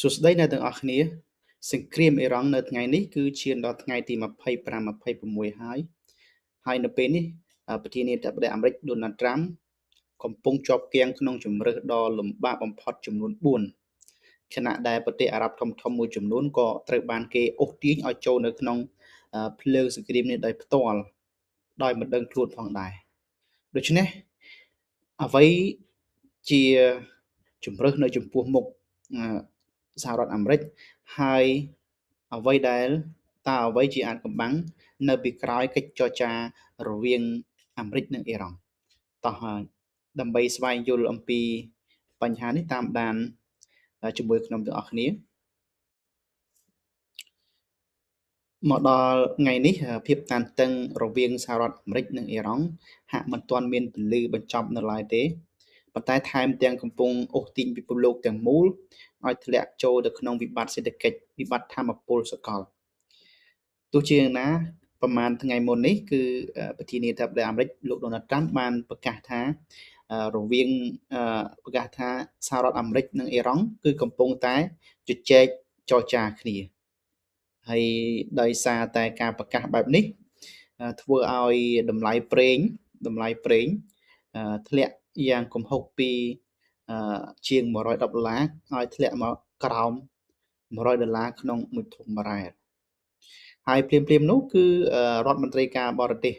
សួស្តីអ្នកទាំងអស់គ្នាសង្គ្រាមអ៊ីរ៉ង់នៅថ្ងៃនេះគឺឈានដល់ថ្ងៃទី25-26ហើយនៅពេលនេះប្រធានាធិបតីអាមេរិក Donald Trump កំពុងជាប់គាំងក្នុងជម្រើសដ៏លំបាកបំផុតចំនួន4ខណៈដែលប្រទេសអារ៉ាប់ធំៗមួយចំនួនក៏ត្រូវបានគេអូសទាញឲ្យចូលនៅក្នុងភ្លើងសង្គ្រាមនេះដោយផ្ទាល់ដោយមិនដឹងខ្លួនផងដែរដូច្នេះអ្វីជាជំរើសនៅចំពោះមុខសហរដ្ឋអាមេរិកហើយអ្វីដែលអ្វីជាអាចកំបាំងនៅពីក្រោយកិច្ចចរចារវាងអាមេរិកនិងអ៊ីរ៉ង់តោះដើម្បីស្វែងយល់អំពីបញ្ហានេះតាមដានជាមួយខ្ញុំទាំងអស់គ្នាមកដល់ថ្ងៃនេះភាពតានតឹងរវាងសហរដ្ឋអាមេរិកនិងអ៊ីរ៉ង់ហាក់មិនទាន់មានពលឺបញ្ចប់នៅឡើយទេប៉ុន្តែថែមទាំងកំពុងអូសទាញពិភពលោកទាំងមូលឲ្យធ្លាក់ចូលទៅក្នុងវិបត្តិសេដ្ឋកិច្ចវិបត្តិថាមពលសកលទោះជាយ៉ាងណាប្រហែលថ្ងៃមុននេះគឺប្រធានាធិបតីអាមេរិកលោក Donald Trump បានប្រកាសថារវាងប្រកាសថាសហរដ្ឋអាមេរិកនិងអ៊ីរ៉ង់គឺកំពុងតែជជែកចរចាគ្នាហើយដោយសារតែការប្រកាសបែបនេះធ្វើឲ្យតម្លៃប្រេងធ្លាក់យ៉ាងគំហុកពីជាង$110ឲ្យធ្លាក់មកក្រោម$100ក្នុងមួយធុងបារ៉ែលហើយភ្លាមៗនោះគឺរដ្ឋមន្ត្រីការបរទេស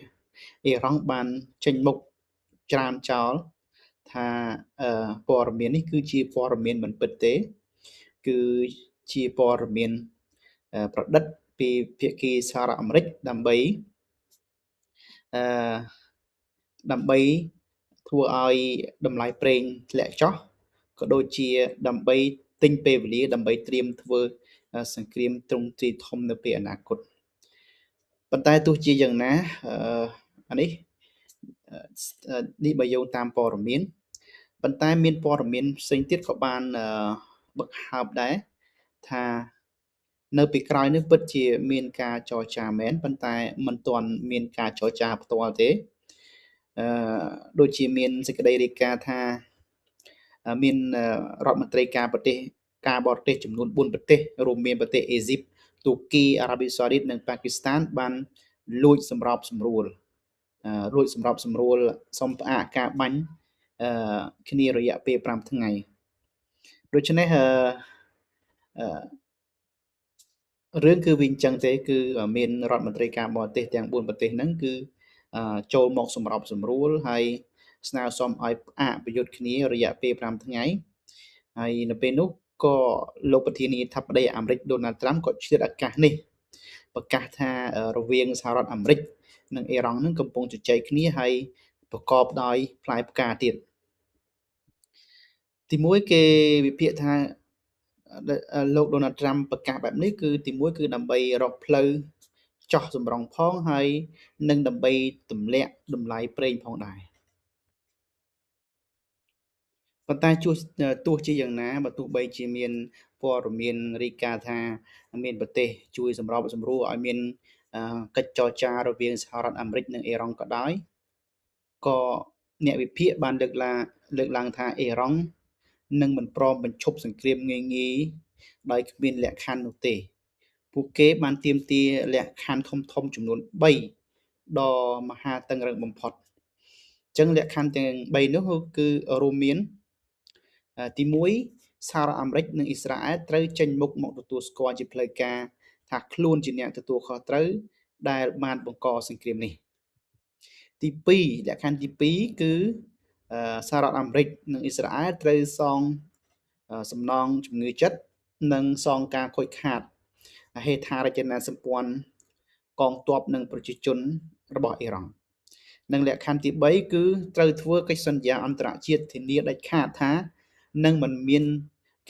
អ៊ីរ៉ង់បានចេញមុខច្រានចោលថាព័ត៌មាននេះគឺជាព័ត៌មានមិនពិតទេគឺជាព័ត៌មានប្រឌិតពីភាគីសហរដ្ឋអាមេរិកដើម្បីធ្វើឲ្យតម្លៃប្រេងធ្លាក់ចុះក៏ដូចជាដើម្បីទិញពេលវេលាដើម្បីត្រៀមធ្វើសង្គ្រាមទ្រង់ទ្រាយធំនៅពេលអនាគតប៉ុន្តែទោះជាយ៉ាងណានេះបើយោងតាមព័ត៌មានប៉ុន្តែមានព័ត៌មានផ្សេងទៀតក៏បានបង្ហើបដែរថានៅពីក្រោយនេះពិតជាមានការចរចាមែនប៉ុន្តែមិនទាន់មានការចរចាផ្ទាល់ទេដូចជាមានសេចក្តីរាយការណ៍ថាមានរដ្ឋមន្ត្រីការបរទេសចំនួន4ប្រទេសរួមមានប្រទេសអេស៊ីបទូគីអារ៉ាប៊ីសាអូឌីតនិងប៉ាគីស្ថានបានលួចសម្របសម្រួលសុំផ្អាកការបាញ់គ្នារយៈពេល5ថ្ងៃដូច្នេះរឿងគឺវាអញ្ចឹងទេគឺមានរដ្ឋមន្ត្រីការបរទេសទាំង4ប្រទេសហ្នឹងគឺចូលមកសម្របសម្រួលហើយស្នើសុំឲ្យផ្អាកប្រយុទ្ធគ្នារយៈពេល5ថ្ងៃហើយនៅពេលនោះក៏លោកប្រធានាធិបតីអាមេរិក Donald Trump ក៏ឆ្លៀតឱកាសនេះប្រកាសថារវាងសហរដ្ឋអាមេរិកនិងអ៊ីរ៉ង់នឹងកំពុងជជែកគ្នាហើយប្រកបដោយផ្លែផ្កាទៀតទីមួយគេវិភាគថាលោក Donald Trump ប្រកាសបែបនេះគឺទីមួយគឺដើម្បីរកផ្លូវចោះសម្រង់ផងហើយនិងដើម្បីទម្លាក់តម្លៃប្រេងផងដែរប៉ុន្តែទោះជាយ៉ាងណាបើទោះបីជាមានព័ត៌មានរាយការណ៍ថាមានប្រទេសជួយសម្របសម្រួលឲ្យមានកិច្ចចរចារវាងសហរដ្ឋអាមេរិកនិងអ៊ីរ៉ង់ក៏ដោយក៏អ្នកវិភាគបានលើកឡើងថាអ៊ីរ៉ង់នឹងមិនព្រមបញ្ឈប់សង្គ្រាមងាយដោយគ្មានលក្ខខណ្ឌនោះទេពួកគេបានទាមទារលក្ខខណ្ឌធំចំនួន3ដ៏មហាតឹងរ៉ឹងបំផុតអញ្ចឹងលក្ខខណ្ឌទាំង3នោះគឺរួមមានទី1សហរដ្ឋអាមេរិកនិងអ៊ីស្រាអែលត្រូវចេញមុខមកទទួលស្គាល់ជាផ្លូវការថាខ្លួនជាអ្នកទទួលខុសត្រូវដែលបានបង្កសង្គ្រាមនេះទី2លក្ខខណ្ឌទី2គឺសហរដ្ឋអាមេរិកនិងអ៊ីស្រាអែលត្រូវសងសំណងជំងឺចិត្តនិងសងការខូចខាតហេដ្ឋារចនាសម្ព័ន្ធកងទ័ពនិងប្រជាជនរបស់អ៊ីរ៉ង់និងលក្ខខណ្ឌទី3គឺត្រូវធ្វើកិច្ចសន្យាអន្តរជាតិធានាដាច់ខាតថានឹងមិនមាន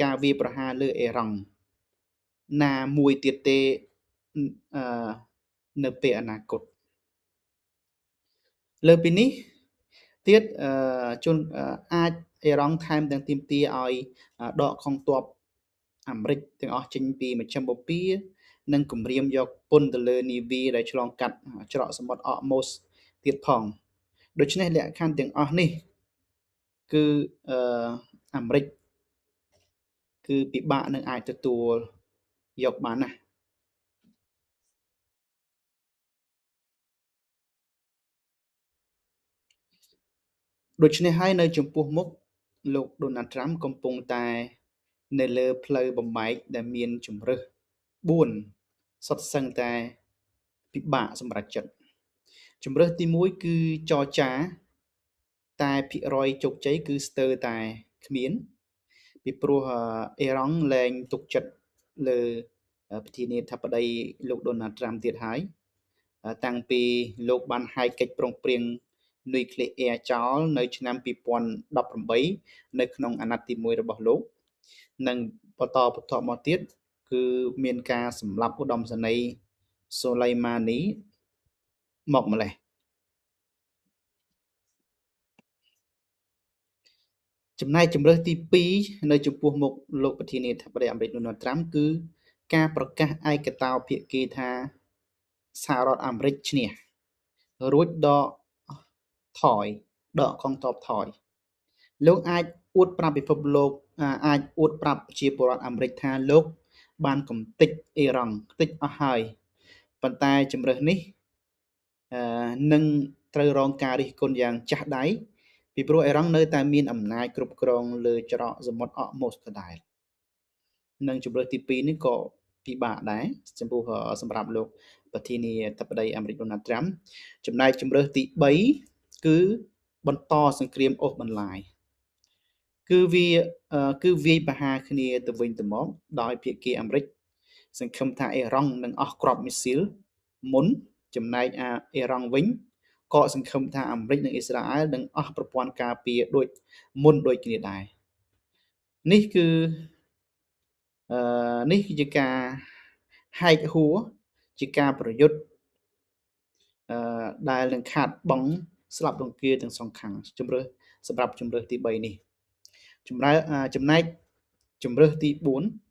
ការវាយប្រហារលើអ៊ីរ៉ង់ណាមួយទៀតទេនៅពេលអនាគតលើពីនេះទៀតជនអាចអ៊ីរ៉ង់ថែមទាំងទាមទារឲ្យដកកងទ័ពអាមេរិកទាំងអស់ចេញពីមជ្ឈមបូព៌ានិងគម្រាមយកពន្ធទៅលើនាវាដែលឆ្លងកាត់ច្រកសមុទ្រអកម៉ូសទៀតផងដូច្នេះលក្ខខណ្ឌទាំងអស់នេះគឺអាមេរិក គឺពិបាកនឹងអាចទទួលយកបានណាស់ដូច្នេះហើយនៅចំពោះមុខលោក Donald Trump កំពុងតែនៅលើផ្លូវបំបែកដែលមានជម្រើស4សុទ្ធសឹងតែពិបាកសម្រេចចិត្តជម្រើសទី1គឺចរចាតែភាគរយជោគជ័យគឺស្ទើរតែគ្មានពីព្រោះអេរ៉ង់លែងទុកចិត្តលើប្រធានាធិបតីលោក Donald Trump ទៀតហើយតាំងពីលោកបានហែកកិច្ចព្រមព្រៀងនុយក្លេអ៊ែរចោលនៅឆ្នាំ2018នៅក្នុងអាណត្តិទី1របស់លោកនិងបន្តបន្ទាប់មកទៀតគឺមានការសម្លាប់ឧត្តមសេនីយ៍សូឡៃម៉ានីមកម្លេះចំណែកជម្រើសទី2នៅចំពោះមុខលោកប្រធានាធិបតីអាមេរិក Donald Trump គឺការប្រកាសឯកតោភាគីថាសហរដ្ឋអាមេរិកឈ្នះរួចដកថយដកកងទ័ពថយលោកអាចអួតប្រាប់ពិភពលោកអាចអួតប្រាប់ប្រជាពលរដ្ឋអាមេរិកថាលោកបានកំទេចអ៊ីរ៉ង់ខ្ទេចអស់ហើយប៉ុន្តែជំរើសនេះនឹងត្រូវរងការរិះគន់យ៉ាងចាស់ដៃពីព្រោះអ៊ីរ៉ង់នៅតែមានអំណាចគ្រប់គ្រងលើច្រកសមុទ្រអកម៉ូសដដែលនិងជំរើសទី2នេះក៏ពិបាកដែរចំពោះសម្រាប់លោកប្រធានាធិបតីអាមេរិក Donald Trump ចំណែកជំរើសទី3គឺបន្តសង្គ្រាមអូសបន្លាយគឺវាយប្រហារគ្នាទៅវិញទៅមកដោយភាគីអាមេរិកសង្ឃឹមថាអ៊ីរ៉ង់នឹងអស់គ្រាប់មីស៊ីលមុនចំណែកអ៊ីរ៉ង់វិញក៏សង្ឃឹមថាអាមេរិកនិងអ៊ីស្រាអែលនឹងអស់ប្រព័ន្ធការពារដូចមុនដូចគ្នាដែរនេះគឺជាការហែកហួរជាការប្រយុទ្ធដែលនឹងខាតបង់ស្លាប់រង្គាលទាំងសងខាងសម្រាប់ជំរើសទី3នេះចំណែកជំរើសទី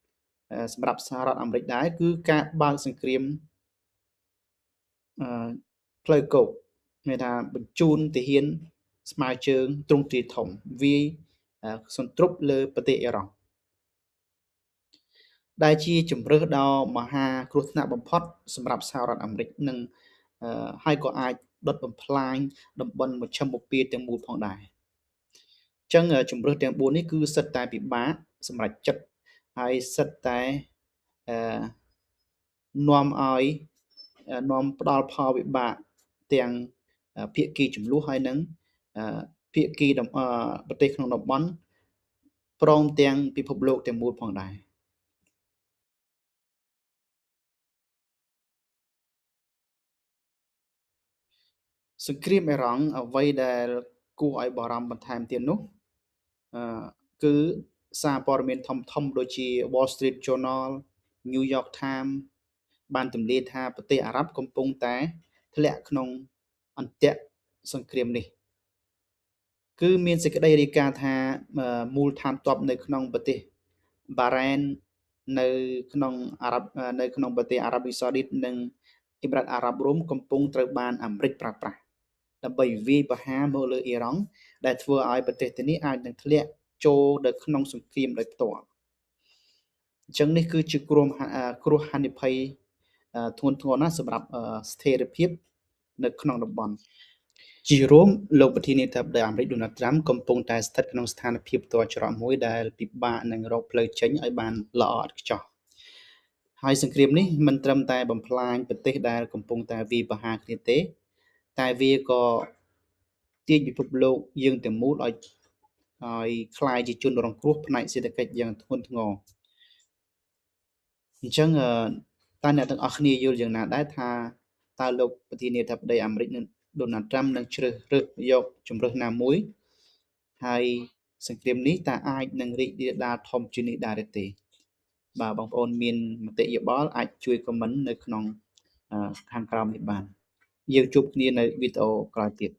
4សម្រាប់សហរដ្ឋអាមេរិកដែរគឺការបើកសង្គ្រាមផ្លូវគោកមានថាបញ្ជូនទាហានស្មើជើងទ្រង់ទ្រាយធំវាយសន្ទ្រប់លើប្រទេសអ៊ីរ៉ង់ដែលជាជំរើសដ៏មហាគ្រោះថ្នាក់បំផុតសម្រាប់សហរដ្ឋអាមេរិកនិងហើយក៏អាចដុតបំផ្លាញតំបន់មជ្ឈិមបូព៌ាទាំងមូលផងដែរអញ្ចឹងជំរើសទាំង4នេះគឺសិតតែពិបាកសម្រាប់ចិត្តហើយសិតតែនាំឲ្យនាំផ្ដល់ផលវិបាកទាំងភាគីចំនួនហើយនឹងភាគីប្រទេសក្នុងតំបន់ព្រមទាំងពិភពលោកទាំងមូលផងដែរសង្គ្រាមអ៊ីរ៉ង់អ្វីដែលគួរឲ្យបារម្ភបន្ថែមទៀតនោះគឺសារព័ត៌មានធំដូចជា Wall Street Journal New York Times បានទម្លាយថាប្រទេសអារ៉ាប់កំពុងតែធ្លាក់ក្នុងអន្ទាក់សង្គ្រាមនេះគឺមានសេចក្តីរាយការណ៍ថាមូលដ្ឋានទ័ពនៅក្នុងប្រទេសបារ៉ែននៅក្នុងប្រទេសអារ៉ាប៊ីសាអូឌីតនិងអ៊ីមរ៉ាតអារ៉ាប់រួមកំពុងត្រូវបានអាមេរិកប្រើប្រាស់ដើម្បីវាយប្រហារមកលើអ៊ីរ៉ង់ដែលធ្វើឲ្យប្រទេសទាំងនេះអាចនឹងធ្លាក់ចូលទៅក្នុងសង្គ្រាមដោយផ្ទាល់អញ្ចឹងនេះគឺជាគ្រោះហានិភ័យធ្ងន់ធ្ងរណាស់សម្រាប់ស្ថិរភាពនៅក្នុងតំបន់ជារួមលោកប្រធានាធិបតីអាមេរិក Donald Trump កំពុងតែស្ថិតក្នុងស្ថានភាពទាល់ច្រកមួយដែលពិបាកនឹងរកផ្លូវចេញឲ្យបានល្អឥតខ្ចោះហើយសង្គ្រាមនេះមិនត្រឹមតែបំផ្លាញប្រទេសដែលកំពុងតែវាយប្រហារគ្នាទេតែវាក៏ទាញពិភពលោកយើងទាំងមូលឲ្យคล้ายជាជនរងគ្រោះផ្នែកសេដ្ឋកិច្ចយ៉ាងធ្ងន់ធ្ងរអញ្ចឹងតើអ្នកទាំងអស់គ្នាយល់យ៉ាងណាដែរថាតើលោកប្រធានាធិបតីអាមេរិកDonald Trump នឹងជ្រើសរើសយកជំរើសណាមួយហើយសង្គ្រាមនេះតើអាចនឹងរីករាលដាលធំជាងនេះដែរឬទេបាទបងប្អូនមានមតិយោបល់អាចជួយ comment នៅក្នុងខាងក្រោមនេះបានយើងជួបគ្នានៅវីដេអូក្រោយទៀត